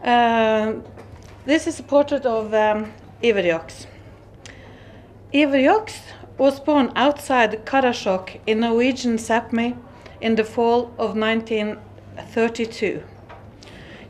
This is a portrait of Iver Jåks. Iver Jåks was born outside Karasjok in Norwegian Sápmi in the fall of 1932.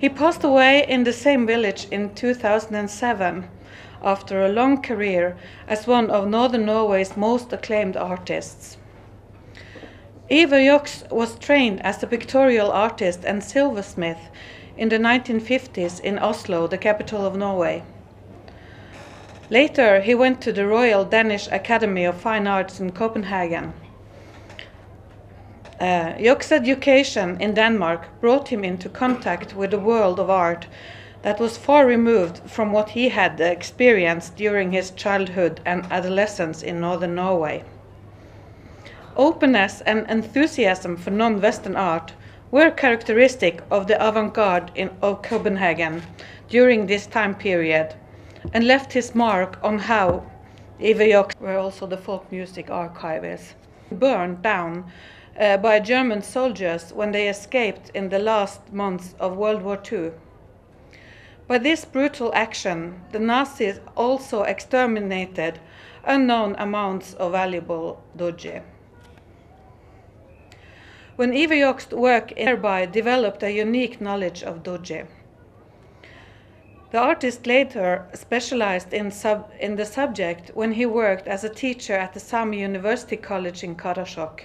He passed away in the same village in 2007 after a long career as one of Northern Norway's most acclaimed artists. Iver Jåks was trained as a pictorial artist and silversmith in the 1950s in Oslo, the capital of Norway. Later, he went to the Royal Danish Academy of Fine Arts in Copenhagen. Jåks' education in Denmark brought him into contact with a world of art that was far removed from what he had experienced during his childhood and adolescence in northern Norway. Openness and enthusiasm for non-Western art were characteristic of the avant-garde of Copenhagen during this time period, and left his mark on how Iver Jåks, where also the folk music archive is, burned down by German soldiers when they escaped in the last months of World War II. By this brutal action, the Nazis also exterminated unknown amounts of valuable duodji. When Iver Jåks' work thereby developed a unique knowledge of duodji. The artist later specialized in the subject when he worked as a teacher at the Sámi University College in Karasjok.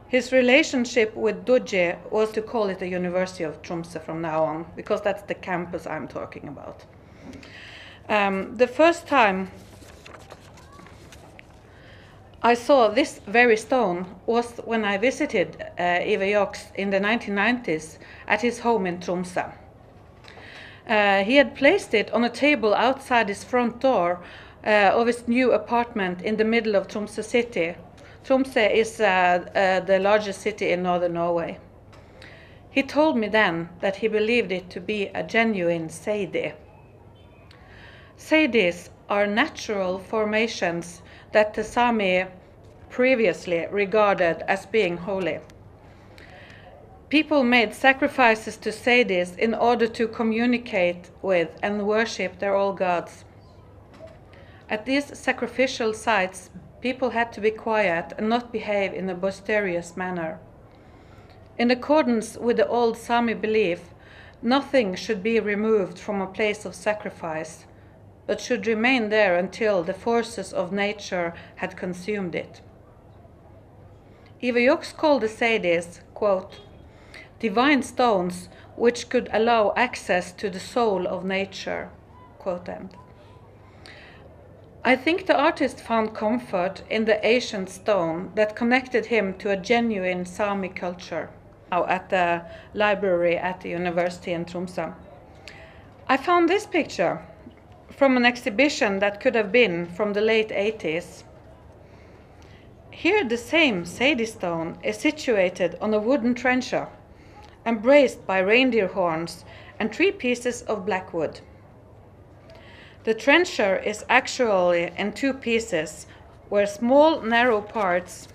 His relationship with duodji was to call it the University of Tromsø from now on, because that's the campus I'm talking about. The first time I saw this very stone was when I visited Iver Jåks in the 1990s at his home in Tromsø. He had placed it on a table outside his front door of his new apartment in the middle of Tromsø city. Tromsø is the largest city in northern Norway. He told me then that he believed it to be a genuine seidi. Seidis are natural formations that the Sámi previously regarded as being holy. People made sacrifices to seidis in order to communicate with and worship their old gods. At these sacrificial sites, people had to be quiet and not behave in a boisterous manner. In accordance with the old Sámi belief, nothing should be removed from a place of sacrifice, but should remain there until the forces of nature had consumed it. Iver Jåks called the seidis, quote, divine stones which could allow access to the soul of nature, quote end. I think the artist found comfort in the ancient stone that connected him to a genuine Sámi culture. Now at the library at the university in Tromsø. I found this picture from an exhibition that could have been from the late 80s. Here the same seidi stone is situated on a wooden trencher, embraced by reindeer horns and 3 pieces of black wood. The trencher is actually in 2 pieces, where small narrow parts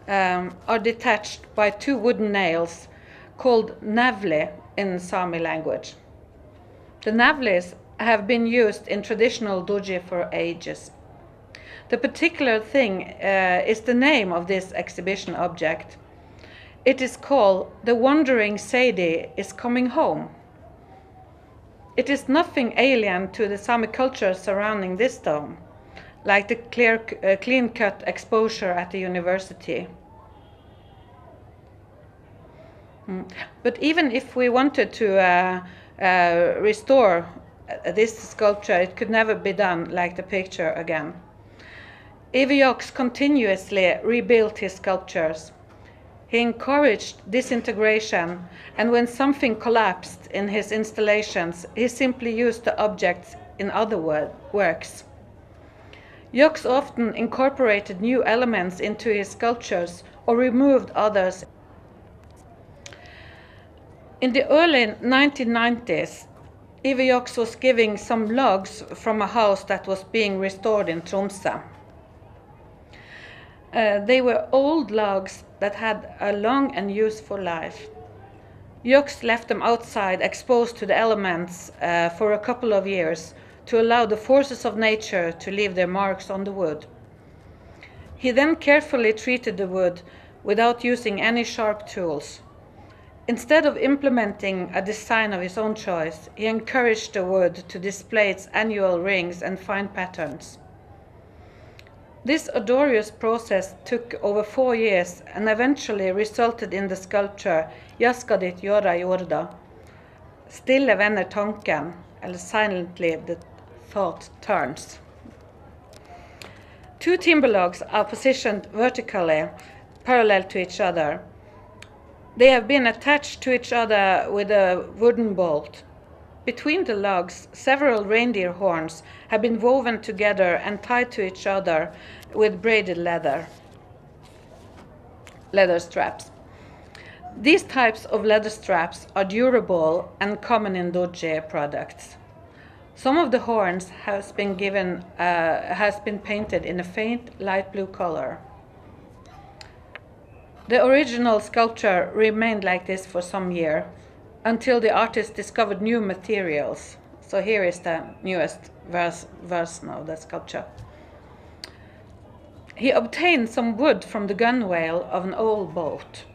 are detached by 2 wooden nails called navli in Sámi language. The navlis have been used in traditional duodji for ages. The particular thing is the name of this exhibition object. It is called The Wandering Seidi is Coming Home. It is nothing alien to the Sámi culture surrounding this stone, like the clean-cut exposure at the university. But even if we wanted to restore this sculpture, it could never be done like the picture again. Iver Jåks continuously rebuilt his sculptures. He encouraged disintegration, and when something collapsed in his installations, he simply used the objects in other works. Jåks often incorporated new elements into his sculptures or removed others. In the early 1990s, Iver Jåks was giving some logs from a house that was being restored in Tromsø. They were old logs that had a long and useful life. Jåks left them outside, exposed to the elements for a couple of years to allow the forces of nature to leave their marks on the wood. He then carefully treated the wood without using any sharp tools. Instead of implementing a design of his own choice, he encouraged the wood to display its annual rings and fine patterns. This odorous process took over 4 years and eventually resulted in the sculpture "Jaska ditt jorda jorda", "Stille vender tanken", eller "Silently the thought turns". 2 timber logs are positioned vertically, parallel to each other. They have been attached to each other with a wooden bolt. Between the logs, several reindeer horns have been woven together and tied to each other with braided leather straps. These types of leather straps are durable and common in duodji products. Some of the horns has been painted in a faint light blue color. The original sculpture remained like this for some years, until the artist discovered new materials. So here is the newest version of the sculpture. He obtained some wood from the gunwale of an old boat.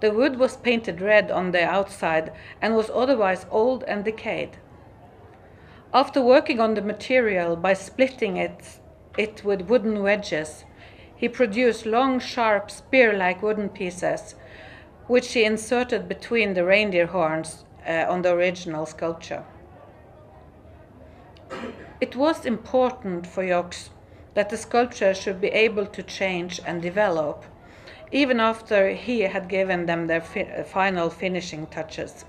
The wood was painted red on the outside and was otherwise old and decayed. After working on the material by splitting it with wooden wedges, he produced long, sharp, spear-like wooden pieces, which he inserted between the reindeer horns on the original sculpture. It was important for Jåks that the sculpture should be able to change and develop, even after he had given them their final finishing touches.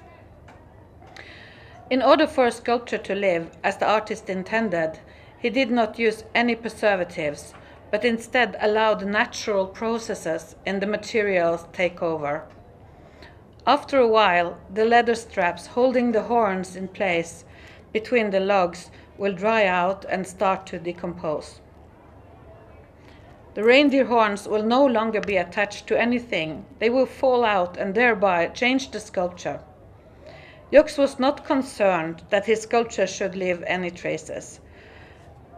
In order for a sculpture to live as the artist intended, he did not use any preservatives, but instead allowed natural processes in the materials take over. After a while, the leather straps holding the horns in place between the logs will dry out and start to decompose. The reindeer horns will no longer be attached to anything. They will fall out and thereby change the sculpture. Jåks was not concerned that his sculpture should leave any traces,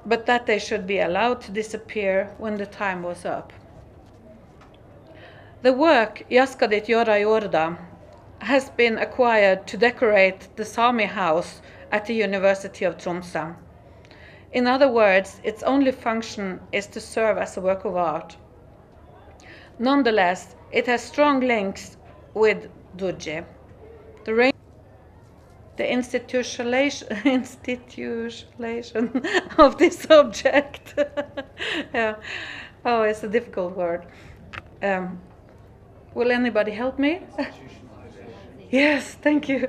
but that they should be allowed to disappear when the time was up. The work "Jaska ditt jorda jorda" has been acquired to decorate the Sámi house at the University of Tromsø. In other words, its only function is to serve as a work of art. Nonetheless, it has strong links with duodji. The institutionalization of this object. Yeah. Oh, it's a difficult word. Will anybody help me? Yes, thank you.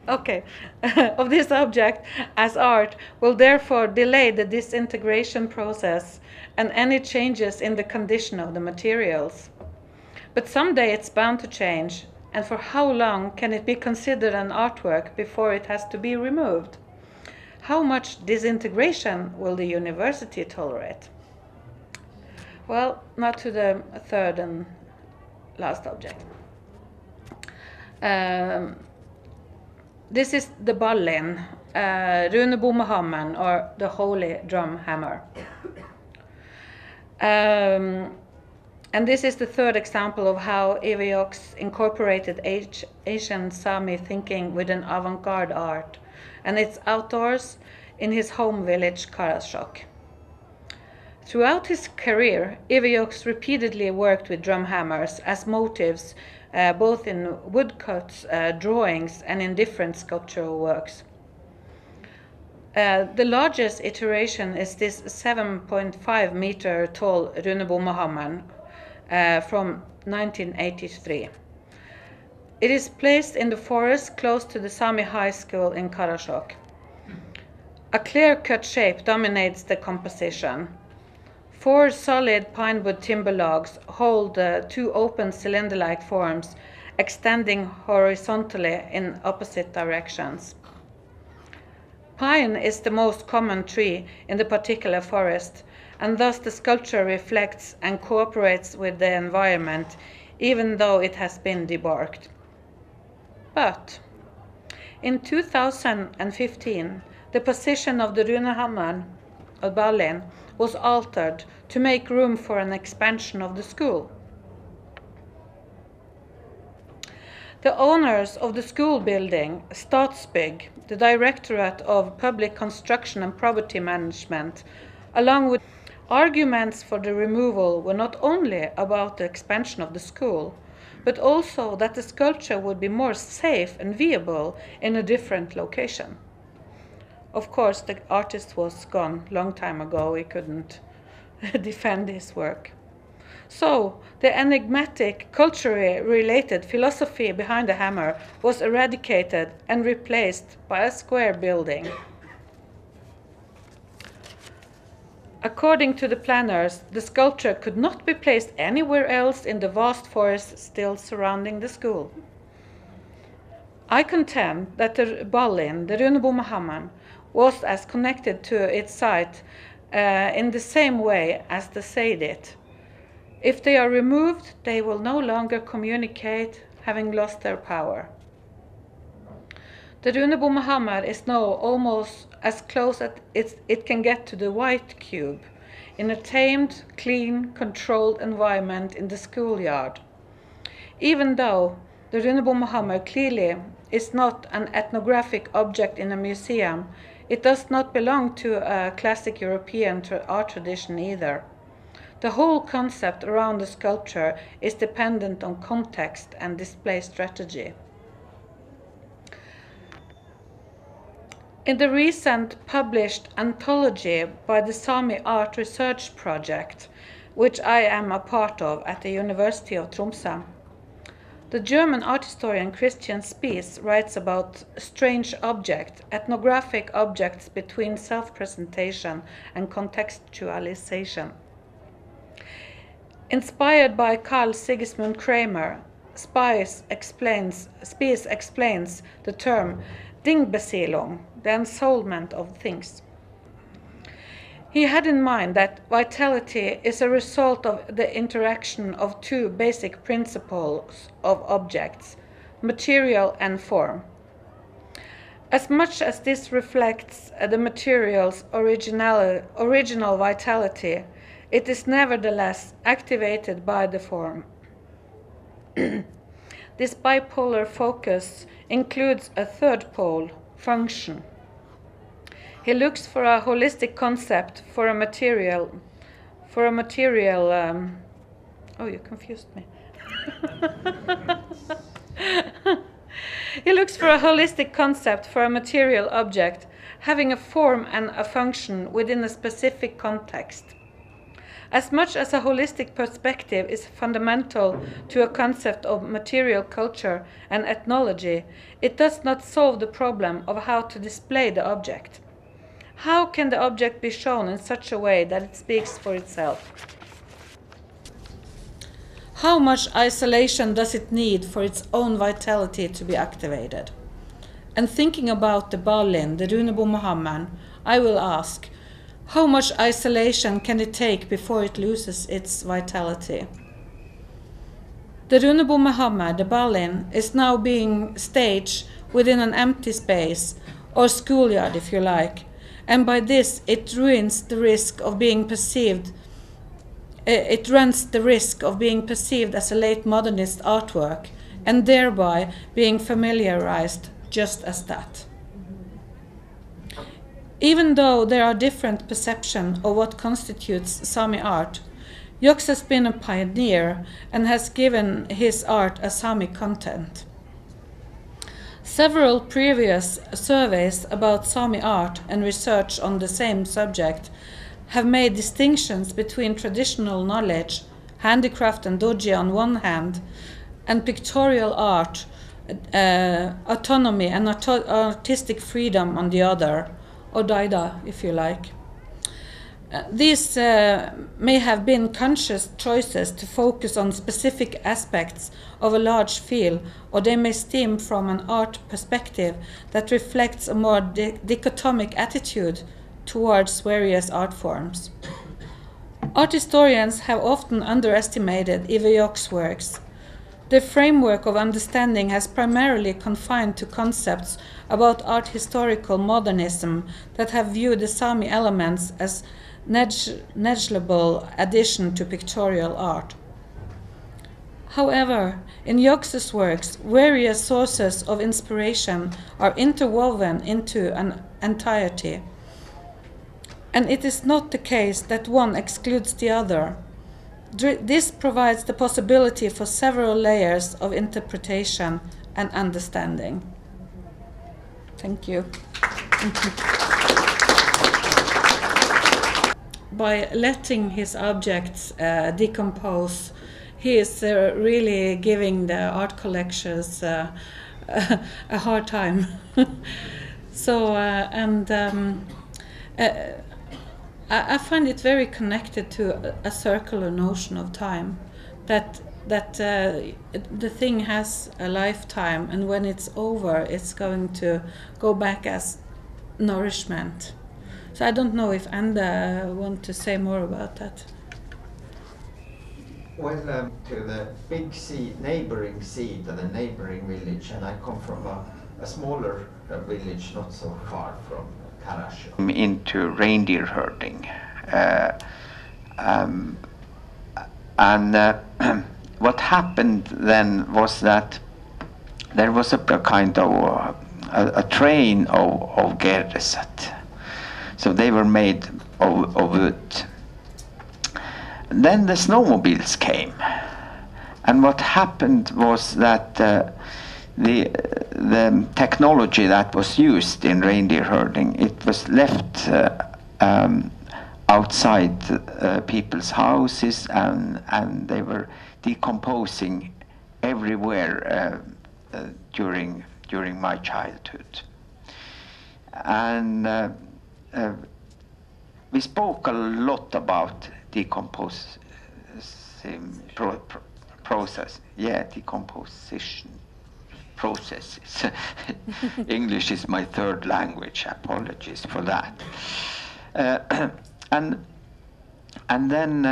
Okay. Of this object as art will therefore delay the disintegration process and any changes in the condition of the materials. But someday it's bound to change, and for how long can it be considered an artwork before it has to be removed? How much disintegration will the university tolerate? Well, not to the third and last object. This is the ballin, runebommehammeren, or the holy drum hammer. And this is the third example of how Iver Jåks incorporated Asian Sámi thinking with an avant-garde art, and it's outdoors in his home village Karasjok. Throughout his career, Iver Jåks repeatedly worked with drum hammers as motifs, both in woodcuts, drawings, and in different sculptural works. The largest iteration is this 7.5 meter tall runebommehammeren from 1983. It is placed in the forest close to the Sámi High School in Karasjok. A clear-cut shape dominates the composition. 4 solid pinewood timber logs hold 2 open cylinder-like forms extending horizontally in opposite directions. Pine is the most common tree in the particular forest, and thus the sculpture reflects and cooperates with the environment, even though it has been debarked. But in 2015, the position of the Runehammer of Berlin was altered to make room for an expansion of the school. The owners of the school building, Statsbygg, the Directorate of Public Construction and Property Management, along with arguments for the removal, were not only about the expansion of the school, but also that the sculpture would be more safe and viable in a different location. Of course, the artist was gone long time ago. He couldn't defend his work. So, the enigmatic, culturally related philosophy behind the hammer was eradicated and replaced by a square building. According to the planners, the sculpture could not be placed anywhere else in the vast forest still surrounding the school. I contend that the Berlin, the Runebommehammer, was as connected to its site in the same way as the Seidit. If they are removed, they will no longer communicate, having lost their power. The Runebommehammer is now almost as close as it can get to the white cube, in a tamed, clean, controlled environment in the schoolyard. Even though the Runebommehammer clearly is not an ethnographic object in a museum, it does not belong to a classic European art tradition either. The whole concept around the sculpture is dependent on context and display strategy. In the recent published anthology by the Sámi Art Research Project, which I am a part of at the University of Tromsø, the German art historian Christian Spies writes about strange objects, ethnographic objects between self-presentation and contextualization. Inspired by Carl Sigismund Kramer, Spies explains the term Dingbesiedlung, the ensoulment of things. He had in mind that vitality is a result of the interaction of two basic principles of objects, material and form. As much as this reflects the material's original vitality, it is nevertheless activated by the form. This bipolar focus includes a third pole, function. He looks for a holistic concept for a material. Oh, you confused me. He looks for a holistic concept for a material object, having a form and a function within a specific context. As much as a holistic perspective is fundamental to a concept of material culture and ethnology, it does not solve the problem of how to display the object. How can the object be shown in such a way that it speaks for itself? How much isolation does it need for its own vitality to be activated? And thinking about the Berlin, the Runebommehammer, I will ask, how much isolation can it take before it loses its vitality? The Runebommehammer, the Berlin, is now being staged within an empty space, or schoolyard if you like, and by this it runs the risk of being perceived as a late modernist artwork, and thereby being familiarized just as that. Even though there are different perceptions of what constitutes Sámi art, Jåks has been a pioneer and has given his art a Sámi content. Several previous surveys about Sámi art and research on the same subject have made distinctions between traditional knowledge, handicraft and duodji on one hand, and pictorial art, autonomy and artistic freedom on the other, or daida, if you like. These may have been conscious choices to focus on specific aspects of a large field, or they may stem from an art perspective that reflects a more dichotomic attitude towards various art forms. Art historians have often underestimated Iver Jåks' works. The framework of understanding has primarily confined to concepts about art historical modernism that have viewed the Sámi elements as negligible addition to pictorial art. However, in Jåks' works, various sources of inspiration are interwoven into an entirety. And it is not the case that one excludes the other. This provides the possibility for several layers of interpretation and understanding. Thank you. By letting his objects decompose, he is really giving the art collectors a hard time. I find it very connected to a circular notion of time, that the thing has a lifetime, and when it's over, it's going to go back as nourishment. So I don't know if Anda want to say more about that. Well, to the big neighboring sea, to the neighboring village, and I come from a smaller village not so far from into reindeer herding, what happened then was that there was a kind of a train of gerdeset, so they were made of wood. Then the snowmobiles came, and what happened was that the technology that was used in reindeer herding, it was left outside people's houses, and they were decomposing everywhere during my childhood. And we spoke a lot about decomposition processes. English is my third language. Apologies for that. And then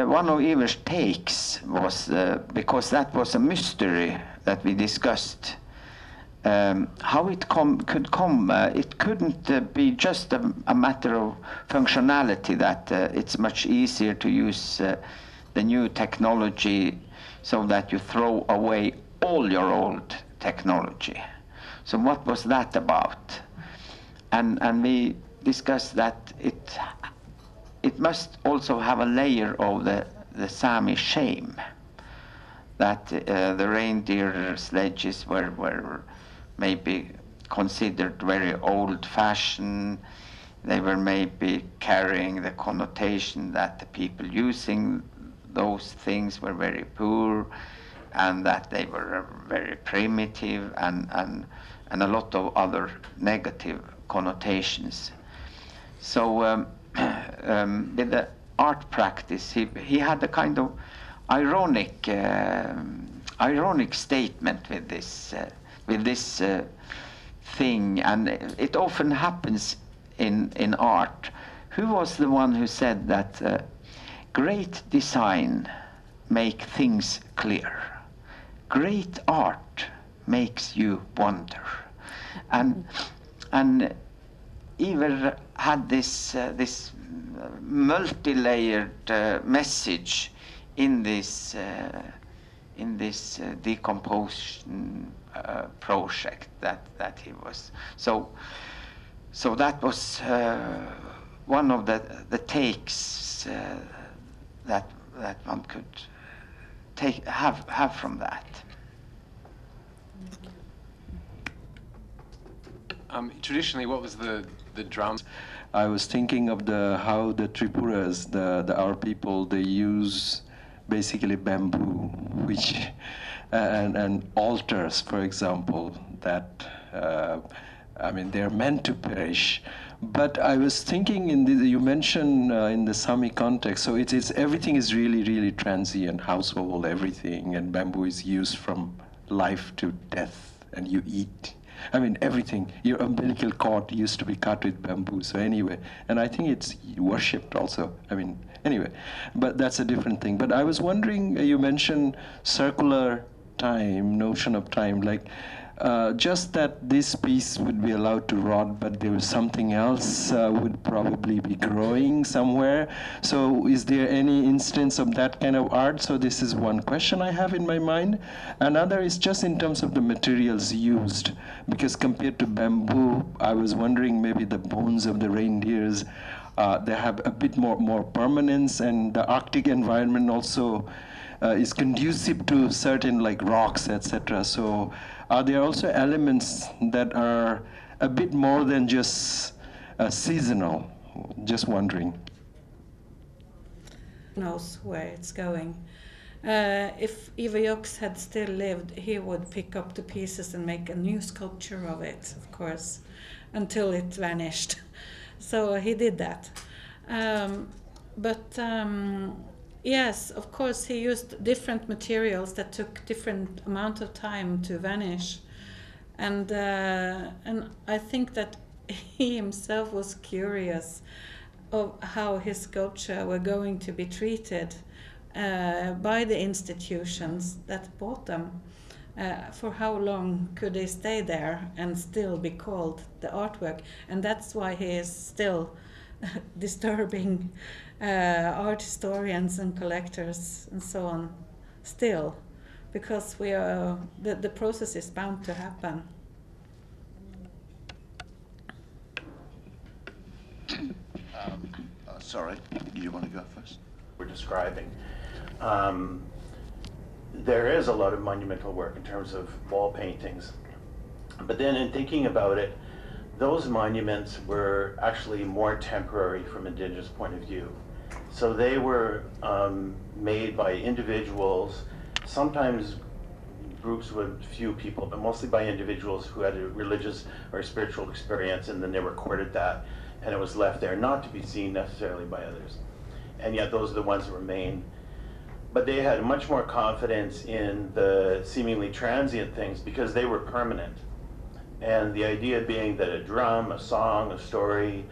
one of Iver's takes was, because that was a mystery that we discussed, how it could come. It couldn't be just a matter of functionality, that it's much easier to use the new technology so that you throw away all your old technology. So what was that about? And we discussed that it must also have a layer of the Sámi shame, that the reindeer sledges were maybe considered very old-fashioned. They were maybe carrying the connotation that the people using those things were very poor, and that they were very primitive, and a lot of other negative connotations. So with the art practice, he had a kind of ironic statement with this thing, and it often happens in art. Who was the one who said that great design make things clear, great art makes you wonder? And Iver had this multi-layered message in this decomposition project that he was. So that was one of the takes that one could have from that. Traditionally, what was the drums? I was thinking of how the Tripuras, our people, they use basically bamboo, which and altars, for example, that I mean, they're meant to perish. But I was thinking you mentioned in the Sámi context, so it's everything is really transient, household, everything, and bamboo is used from life to death, and you eat. I mean, everything. Your umbilical cord used to be cut with bamboo. So anyway, and I think it's worshipped also. I mean, anyway, but that's a different thing. But I was wondering, you mentioned circular time, notion of time, like just that this piece would be allowed to rot, but there was something else would probably be growing somewhere. So is there any instance of that kind of art? So this is one question I have in my mind. Another is just in terms of the materials used, because compared to bamboo, I was wondering maybe the bones of the reindeers, they have a bit more permanence, and the Arctic environment also is conducive to certain like rocks, etc. So are there also elements that are a bit more than just seasonal? Just wondering. Knows where it's going. If Iver Jåks had still lived, he would pick up the pieces and make a new sculpture of it, of course, until it vanished. So he did that. Yes, of course, he used different materials that took different amount of time to vanish, and I think that he himself was curious of how his sculpture were going to be treated by the institutions that bought them. For how long could they stay there and still be called the artwork? And that's why he is still disturbing art historians and collectors and so on still, because we are the process is bound to happen. Sorry, you want to go first? We're describing. There is a lot of monumental work in terms of wall paintings, but then in thinking about it, those monuments were actually more temporary from Indigenous point of view. So they were made by individuals, sometimes groups with few people, but mostly by individuals who had a religious or spiritual experience, and then they recorded that, and it was left there, not to be seen necessarily by others. And yet those are the ones that remain. But they had much more confidence in the seemingly transient things because they were permanent. And the idea being that a drum, a song, a story,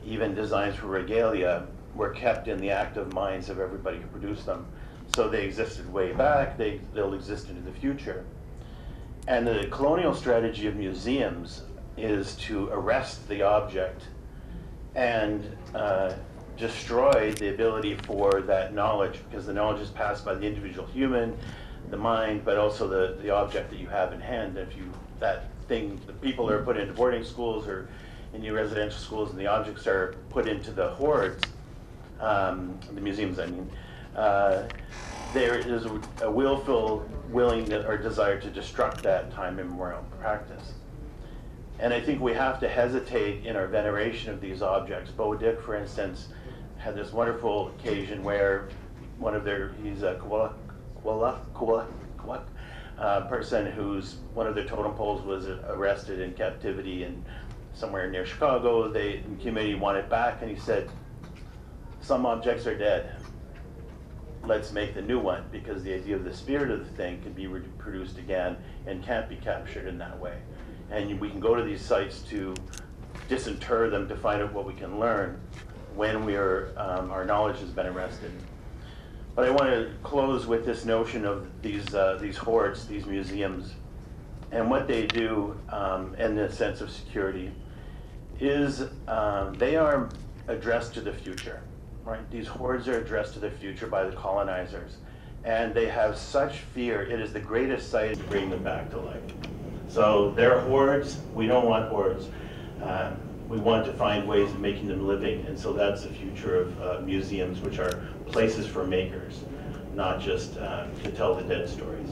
even designs for regalia were kept in the active minds of everybody who produced them. So they existed way back, they'll exist into the future. And the colonial strategy of museums is to arrest the object and destroy the ability for that knowledge, because the knowledge is passed by the individual human, the mind, but also the object that you have in hand. If you, that thing, the people are put into boarding schools or in your residential schools, and the objects are put into the hoards, the museums, I mean, there is a willful willingness or desire to destruct that time immemorial practice. And I think we have to hesitate in our veneration of these objects. Bo Dick, for instance, had this wonderful occasion where one of their, he's a person whose, one of their totem poles was arrested in captivity and somewhere near Chicago. The committee wanted it back, and he said, some objects are dead. Let's make the new one, because the idea of the spirit of the thing can be reproduced again and can't be captured in that way. And we can go to these sites to disinter them to find out what we can learn when we are, our knowledge has been arrested. But I want to close with this notion of these hoards, these museums, and what they do in the sense of security is they are addressed to the future, right? These hoards are addressed to the future by the colonizers, and they have such fear. It is the greatest sight to bring them back to life. So they're hoards. We don't want hoards. We want to find ways of making them living, and so that's the future of museums, which are places for makers, not just to tell the dead stories.